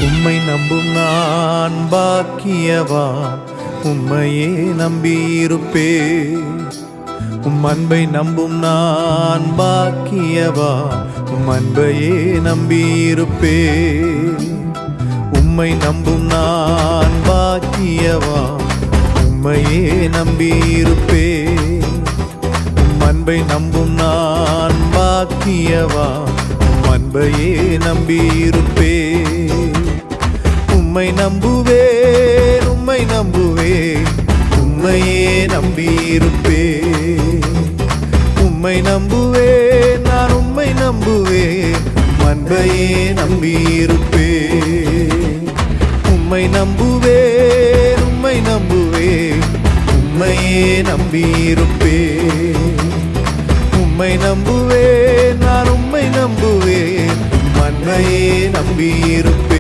உம்மை நம்பும் நான் பாக்கியவான், உம்மையே நம்பியிருப்பேன். உம் அன்பை நம்பும் நான் பாக்கியவான், உம் அன்பையே நம்பியிருப்பேன். உம்மை நம்பும் நான் பாக்கியவான், உம்மையே நம்பியிருப்பேன். உம் அன்பை நம்பும் நான் பாக்கியவான், உம் அன்பையே நம்பியிருப்பேன். உம்மை நம்புவேன், உம்மை நம்புவேன், உம்மையே நம்பியிருப்பேன். உம்மை நம்புவேன், நான் உம்மை நம்புவேன், உம் அன்பையே நம்பியிருப்பேன். உம்மை நம்புவேன், உம்மை நம்புவேன், உம்மையே நம்பியிருப்பேன். உம்மை நம்புவேன், நான் உம்மை நம்புவேன், உம் அன்பையே நம்பியிருப்பேன்.